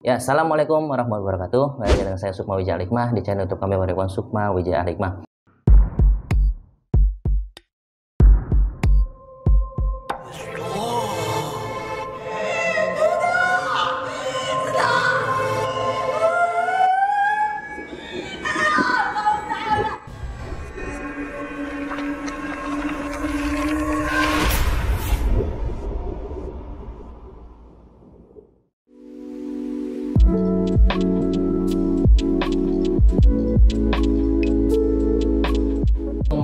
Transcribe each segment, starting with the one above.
Ya, assalamualaikum warahmatullahi wabarakatuh. Balik lagi dengan saya Sukma Wijaya Alikmah di channel YouTube kami Warikwan Sukma Wijaya Alikmah.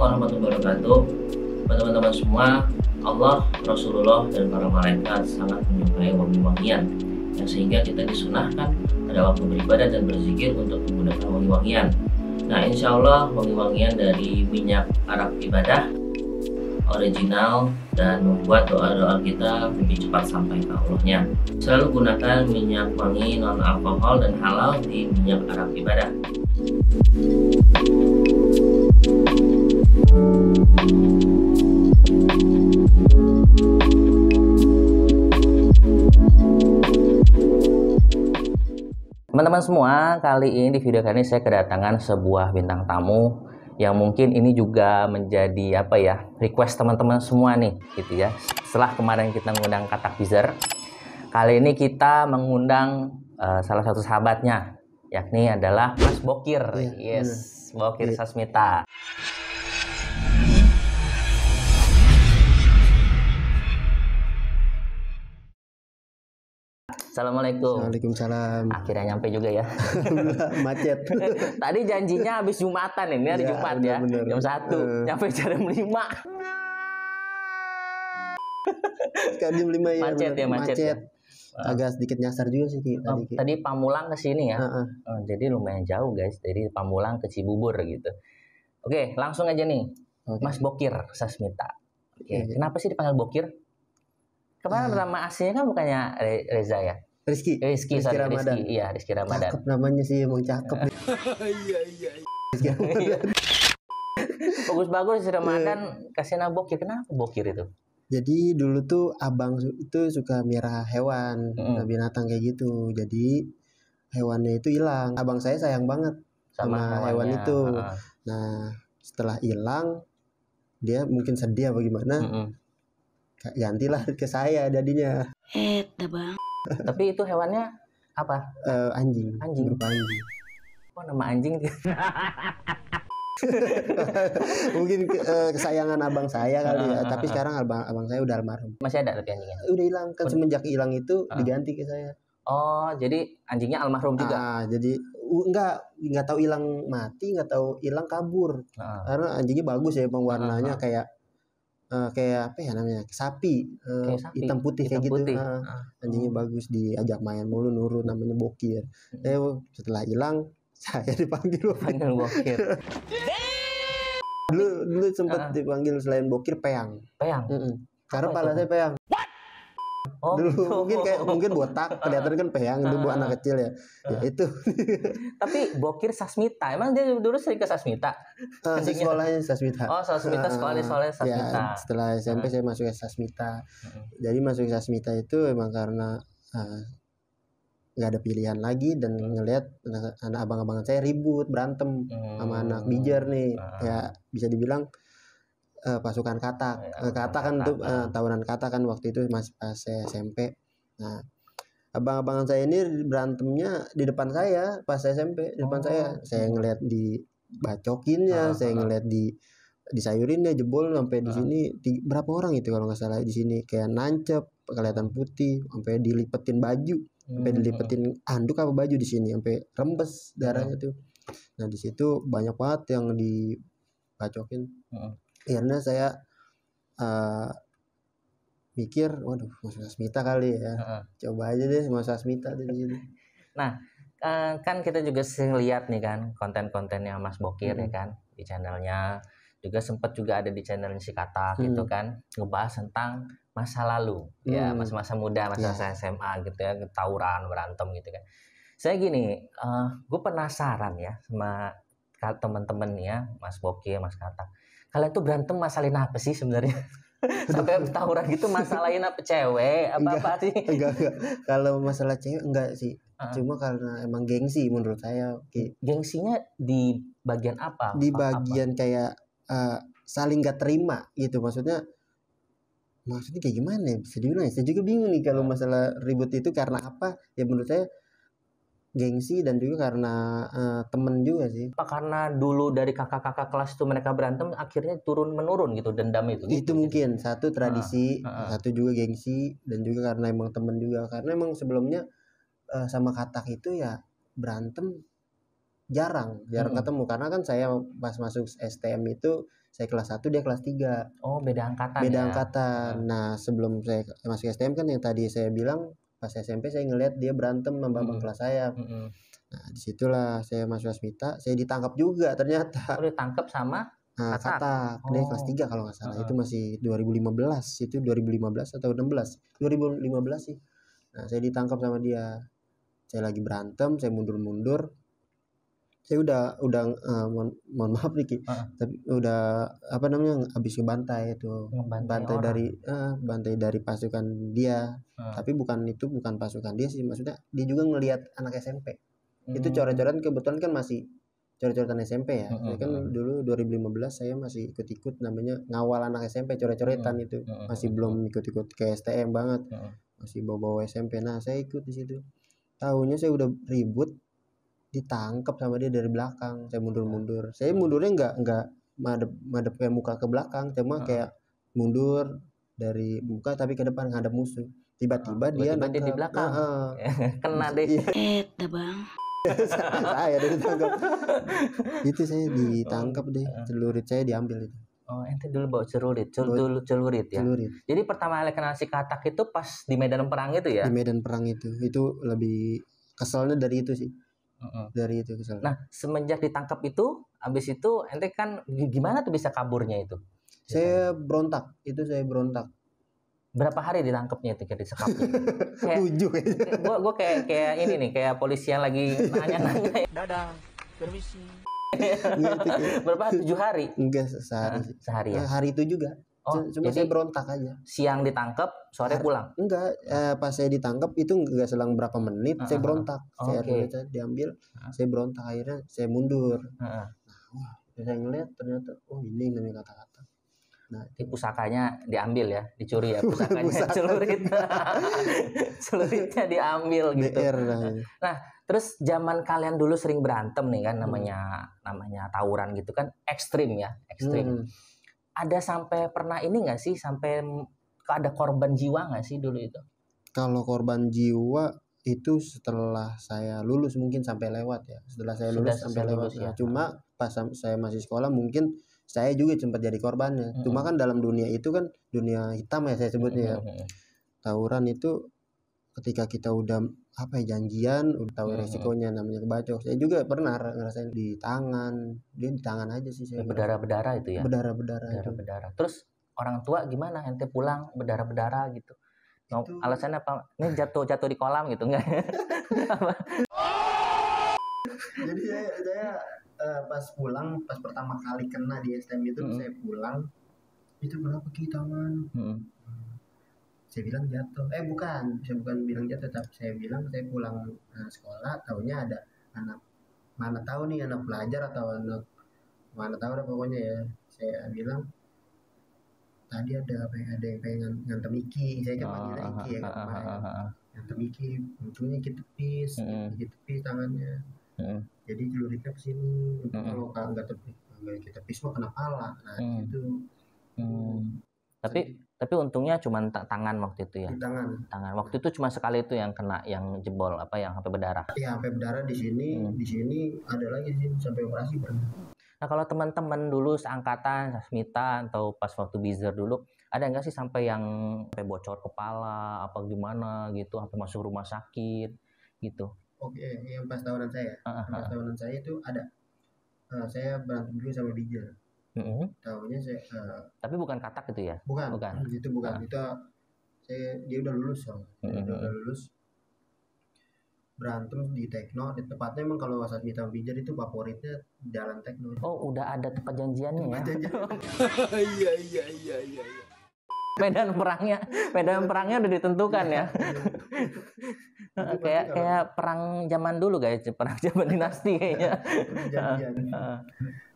Warahmatullahi wabarakatuh. Teman-teman semua, Allah, Rasulullah, dan para malaikat sangat menyukai wangi-wangian, yang sehingga kita disunahkan pada waktu beribadah dan berzikir untuk menggunakan wangi-wangian. Nah, insya Allah wangi-wangian dari minyak Arab ibadah original dan membuat doa-doa kita lebih cepat sampai ke Allahnya. Selalu gunakan minyak wangi non alkohol dan halal di minyak Arab ibadah. Teman-teman semua, kali ini di video kali ini saya kedatangan sebuah bintang tamu yang mungkin ini juga menjadi request teman-teman semua nih gitu ya. Setelah kemarin kita mengundang Katak Bizer, kali ini kita mengundang salah satu sahabatnya, yakni adalah Mas Bokir. Yes, Bokir Sasmita. Assalamualaikum. Waalaikumsalam. Akhirnya nyampe juga ya. Macet. Tadi janjinya habis Jumatan ini hari Jumat ya. Bener. Jam 1, nyampe jam 5. Sekarang jam 5 ya. Macet ya, macet. Ya. Agak sedikit nyasar juga sih Ki. Tadi Pamulang ke sini ya. Jadi lumayan jauh guys, dari Pamulang ke Cibubur gitu. Oke, langsung aja nih. Mas Bokir Sasmita. Oke, kenapa sih dipanggil Bokir? Kemarin nama aslinya kan bukannya Reza ya? Rizky Ramadan. Iya, Rizky Ramadan. Cakep namanya sih, emang cakep. Iya. Bagus-bagus Ramadan, kasih nama Bokir. Kenapa Bokir itu? Jadi dulu tuh abang itu suka miara hewan, binatang kayak gitu. Jadi hewannya itu hilang. Abang saya sayang banget sama hewan itu. Nah, setelah hilang, dia mungkin sedih apa gimana. Gantilah ke saya jadinya. Bang. Tapi itu hewannya apa? Anjing. Berupa anjing. Oh, nama anjing. Mungkin kesayangan abang saya kali ya. Tapi sekarang abang saya udah almarhum. Masih ada tapi anjingnya? Udah hilang kan, semenjak hilang itu diganti ke saya. Oh, jadi anjingnya almarhum juga? Jadi nggak tahu hilang mati, nggak tahu hilang kabur. Karena anjingnya bagus ya, emang warnanya kayak apa ya namanya, sapi, hitam putih kayak gitu. Anjingnya bagus, diajak main mulu, nurut, namanya Bokir. Setelah hilang saya dipanggil Bokir. dulu sempat dipanggil selain Bokir Peyang. Karena kepala saya Peyang. Oh, dulu mungkin botak, kelihatan kan Peyang dulu buat anak kecil ya. Ya itu. Tapi Bokir Sasmita, emang dia dulu sering ke Sasmita? Sekolahnya Sasmita. Oh, Sasmita, sekolahnya Sasmita. Ya, setelah SMP saya masuk ke Sasmita. Jadi masuk ke Sasmita itu emang karena nggak ada pilihan lagi, dan ngelihat anak abang-abangan saya ribut berantem sama anak Bijer nih. Ya bisa dibilang pasukan Katak. Katak kan tuh tahunan Katak kan waktu itu masih pas saya SMP. Nah, abang-abangan saya ini berantemnya di depan saya pas SMP, di depan saya ngelihat dibacokinnya, saya ngelihat disayurinnya, jebol sampai di sini berapa orang itu kalau nggak salah di sini, kayak nancep, kelihatan putih, sampai dilipetin baju, sampai dilipetin handuk apa baju di sini, sampai rembes darahnya tuh. Nah, di situ banyak banget yang dibacokin. Akhirnya saya mikir, waduh, masuk Sasmita kali ya. Coba aja deh masuk Sasmita di sini. Nah, kan kita juga sering lihat nih kan konten-kontennya Mas Bokir ya kan di channelnya. Juga sempat juga ada di channel si Katak gitu kan, ngebahas tentang masa lalu ya, masa-masa muda, masa SMA gitu ya, tawuran, berantem gitu kan. Saya gini, gue penasaran ya sama teman-teman ya, Mas Bokir, Mas Katak. Kalian tuh berantem masalahin apa sih sebenarnya? Sampai tawuran gitu, masalahin apa, cewek apa sih? Enggak. Kalau masalah cewek enggak sih. Cuma karena emang gengsi menurut saya. Gengsinya di bagian apa? Di bagian kayak saling gak terima gitu, maksudnya kayak gimana ya, bisa dibilang ya, saya juga bingung nih kalau masalah ribut itu karena apa ya. Menurut saya gengsi dan juga karena temen juga sih. Apa karena dulu dari kakak-kakak kelas itu mereka berantem akhirnya turun menurun gitu dendam itu? Itu mungkin satu tradisi, satu juga gengsi, dan juga karena emang temen juga, karena emang sebelumnya sama Katak itu ya berantem jarang ketemu, karena kan saya pas masuk STM itu saya kelas 1 dia kelas 3. Oh, beda angkatan. Beda angkatan. Nah, sebelum saya masuk STM kan yang tadi saya bilang pas SMP saya ngeliat dia berantem sama abang kelas saya. Nah, disitulah saya masuk Asmita, saya ditangkap juga ternyata. Oh, ditangkap sama Katak. Dia kelas 3 kalau nggak salah. Itu masih 2015. Itu 2015 atau 16? 2015 sih. Nah, saya ditangkap sama dia. Saya lagi berantem, saya mundur-mundur. Saya udah mohon maaf nih, tapi udah habis ngebantai itu. Bantai dari pasukan dia. Tapi bukan pasukan dia sih, maksudnya dia juga ngelihat anak SMP. Itu coret-coretan, kebetulan kan masih coret-coretan SMP ya. Saya kan dulu 2015 saya masih ikut-ikut namanya ngawal anak SMP, coret-coretan itu. Masih belum ikut-ikut ke STM banget. Masih bawa-bawa SMP. Nah, saya ikut di situ. Tahunya saya udah ribut, ditangkap sama dia dari belakang. Saya mundur-mundur. Saya mundurnya nggak madep kayak muka ke belakang, cuma kayak mundur dari muka tapi ke depan ngadep musuh. Tiba-tiba dia di belakang. Kena deh. Bang. Saya ditangkap. Itu saya ditangkap deh. Celurit saya diambil itu. Oh, ente dulu bawa celurit ya. Celurit. Jadi pertama kali kenal si Katak itu pas di medan perang itu ya? Di medan perang itu lebih keselnya dari itu sih. Dari itu kesel. Nah, semenjak ditangkap itu, habis itu ente kan gimana tuh bisa kaburnya itu? Saya berontak. Berapa hari ditangkapnya itu, kayak disekapnya? 7 kayaknya. Gue kayak ini nih, kayak polisi yang lagi nanya-nanya. Dadah, permisi. Berapa? 7 hari? Enggak, sehari. Sehari ya? Hari itu juga. Cuma saya berontak aja. Siang ditangkap, sore pulang? Enggak, pas saya ditangkap itu enggak selang berapa menit saya berontak. Saya diambil, saya berontak, akhirnya saya mundur. Nah, wah, saya ngeliat ternyata ini namanya kata-kata. Nah, pusakanya diambil ya, dicuri ya pusakanya. Celuritnya diambil gitu. Nah, terus zaman kalian dulu sering berantem nih kan, namanya tawuran gitu kan, ekstrim. Ada sampai pernah ini nggak sih, sampai ada korban jiwa nggak sih dulu itu? Kalau korban jiwa itu setelah saya lulus mungkin sampai lewat ya. Setelah saya lulus sampai lewat ya. Cuma pas saya masih sekolah mungkin saya juga sempat jadi korbannya. Cuma kan dalam dunia itu kan dunia hitam ya saya sebutnya. Tawuran itu ketika kita udah janjian, udah tahu resikonya namanya kebacok. Saya juga pernah ngerasain di tangan aja sih saya. Berdarah-berdarah itu ya. Berdarah-berdarah. Terus orang tua gimana? Ente pulang berdarah-berdarah gitu. Alasannya apa? Ini jatuh di kolam gitu enggak? Jadi saya pas pertama kali kena di STM itu saya pulang, itu kenapa kita man? Saya bilang jatuh, saya bukan bilang jatuh, tapi saya bilang saya pulang sekolah, taunya ada anak, mana tahu nih anak pelajar atau anak mana tahu lah pokoknya ya. Saya bilang tadi ada yang pengen ngantem Iki, saya kan panggilnya Iki ya kemarin. Ngantem Iki, untungnya kita tepis tangannya. Jadi celuritnya kesini. Kalau nggak kita tepis mah kena pala. Nah gitu. Tapi untungnya cuma tangan waktu itu ya. Tangan. Waktu itu cuma sekali itu yang kena, yang jebol yang sampai berdarah. Iya, sampai berdarah di sini. Di sini ada lagi sih sampai operasi pernah. Nah, kalau teman-teman dulu seangkatan Asmita atau pas waktu Bizer dulu, ada nggak sih sampai bocor kepala apa gimana gitu, sampai masuk rumah sakit gitu? Oke, yang pas tahunan saya. Pas tahunan saya itu ada. Saya berantem dulu sama Bizer. Tahunya saya tapi bukan Katak itu ya? Bukan. Itu bukan. Itu dia udah lulus udah lulus. Berantem di Tekno, tepatnya emang kalau Asmita Bizer itu favoritnya jalan Tekno. Oh, udah ada tempat janjiannya ya? Iya. Medan perangnya udah ditentukan ya. kayak perang zaman dulu guys, perang zaman dinasti kayaknya.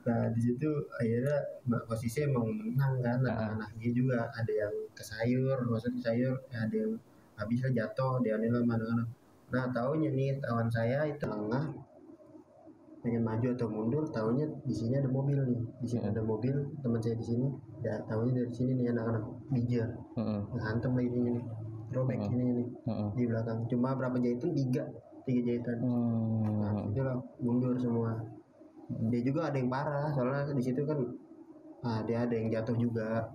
Nah di situ akhirnya posisi emang menang kan, anak-anaknya juga ada yang kesayur, maksudnya sayur, ada yang habisnya jatuh, dia nih sama anak-anak. Nah taunya nih kawan saya itu tengah pengen maju atau mundur, taunya di sini ada mobil nih, di sini ada mobil teman saya di sini, ya taunya dari sini nih anak-anak bijar, hantam lagi ini nih, robek ini nih di belakang, cuma berapa jahitan, tiga jahitan, nah itu lah mundur semua. Dia juga ada yang parah, soalnya di situ kan dia ada yang jatuh juga,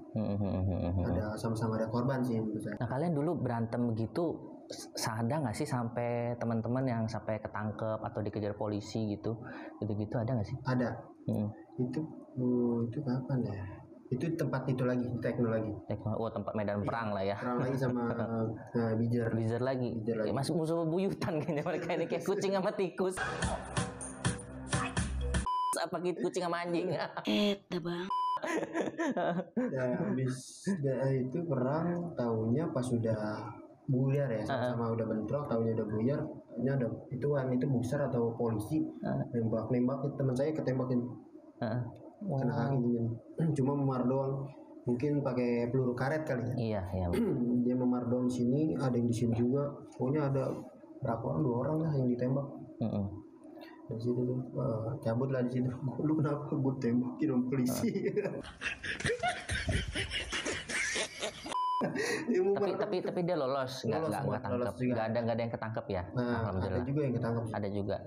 ada sama-sama ada korban sih. Nah kalian dulu berantem begitu, sadar nggak sih sampai teman-teman yang sampai ketangkep atau dikejar polisi gitu ada nggak sih? Ada. Itu kapan ya? Itu tempat itu lagi, teknologi. Oh tempat medan perang lah ya. Perang lagi sama bijar lagi. Ya, masuk musuh buyutan kayaknya mereka ini, kayak kucing sama tikus. Apa gitu, kucing sama anjing? Bang. Habis itu perang, tahunya pas sudah buyar ya, sama udah bentrok, tahunya udah buyar, ini ada itu buser atau polisi nembak teman saya ketembakin kena kaki gini. Cuma memar doang, mungkin pakai peluru karet kali ya. Iya. Dia memar doang di sini, ada yang di sini juga, pokoknya ada berapa orang, 2 orang lah yang ditembak. Dari situ tuh cabut lah di situ. Lu kenapa gue tembakin sama polisi? tapi dia lolos, nggak tangkap, nggak ada yang ketangkep ya. Nah, ada juga yang ketangkep. Ada juga.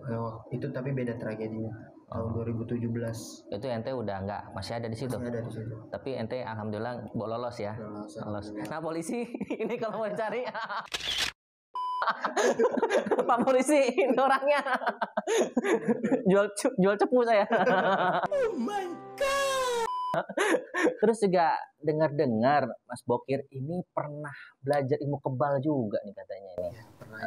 Itu tapi beda tragedinya. Tahun 2017. Itu ente udah nggak, masih ada di situ. Masih ada di situ. Tapi ente alhamdulillah lolos ya. Lolos. Nah polisi ini kalau mau cari. Pak polisi, ini orangnya jual cepu saya. Oh my god. Terus juga dengar Mas Bokir ini pernah belajar ilmu kebal juga nih katanya ini. Ya, pernah.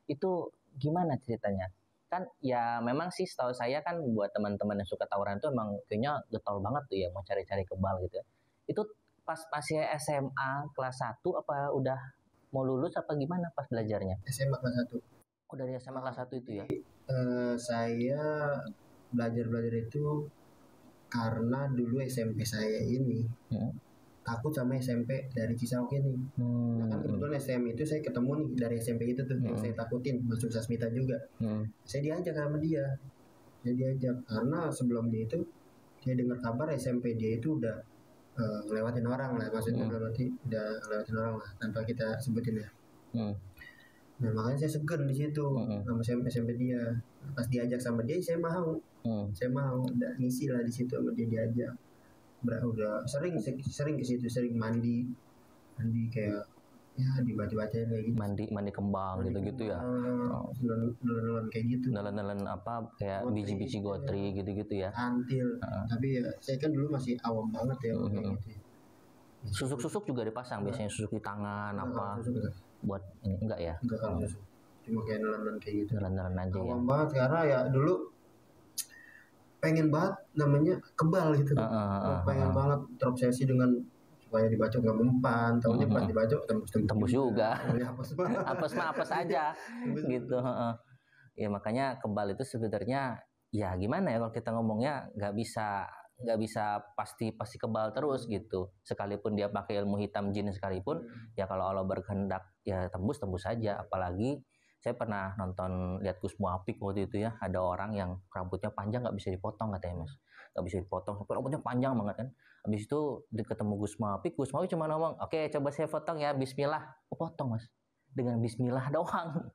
Itu gimana ceritanya? Kan ya memang sih setahu saya kan buat teman-teman yang suka tawuran itu emang kayaknya getol banget tuh ya mau cari-cari kebal gitu. Itu pas masih SMA kelas 1 apa udah mau lulus apa gimana pas belajarnya? SMA kelas 1. Oh dari SMA kelas 1 itu ya? Saya belajar itu karena dulu SMP saya ini takut sama SMP dari Cisauk ini. Nah kan kebetulan SM itu saya ketemu nih dari SMP itu tuh yang saya takutin, masuk Sasmita juga. Saya diajak sama dia. Karena sebelum dia itu saya dengar kabar SMP dia itu udah ngelewatin orang lah, maksudnya berarti udah ngelewatin orang lah tanpa kita sebutin ya. Nah makanya saya segan di situ sama SMP dia. Pas diajak sama dia saya mau, udah ngisi lah di situ sama dia diajak. Udah sering ke situ, sering mandi kayak ya dibaca-bacain kayak gitu. Mandi kembang gitu ya. Nelan kayak gitu. Nelan apa kayak biji-biji gotri gitu ya. Antil. Tapi ya saya kan dulu masih awam banget ya kayak gitu. Susuk juga dipasang biasanya, susuk di tangan apa. Buat ini enggak ya? Enggak kalau susuk. Cuma kayak nelan kayak gitu. Nelan aja ya. Awam banget karena ya dulu pengen banget namanya kebal gitu. Pengen banget terobsesi dengan supaya dibacok nggak mempan, tahunya pas dibacok tembus juga. Apes aja gitu. Ya makanya kebal itu sebenarnya ya gimana ya kalau kita ngomongnya nggak bisa pasti kebal terus gitu. Sekalipun dia pakai ilmu hitam jin sekalipun, ya kalau Allah berkehendak ya tembus saja. Apalagi saya pernah lihat Gus Muapik waktu itu ya, ada orang yang rambutnya panjang nggak bisa dipotong katanya Mas, nggak bisa dipotong, rambutnya panjang banget kan. Habis itu ketemu Gus Muapik cuma ngomong, oke coba saya potong ya, Bismillah, potong Mas, dengan Bismillah doang,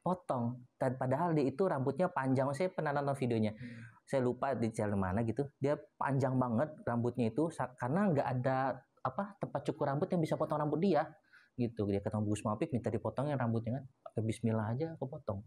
potong. Dan padahal dia itu rambutnya panjang, saya pernah nonton videonya, saya lupa di channel mana gitu, dia panjang banget rambutnya itu karena nggak ada tempat cukur rambut yang bisa potong rambut dia. Gitu dia ketemu Gus Mapik minta dipotongin rambutnya kan, pakai Bismillah aja kepotong.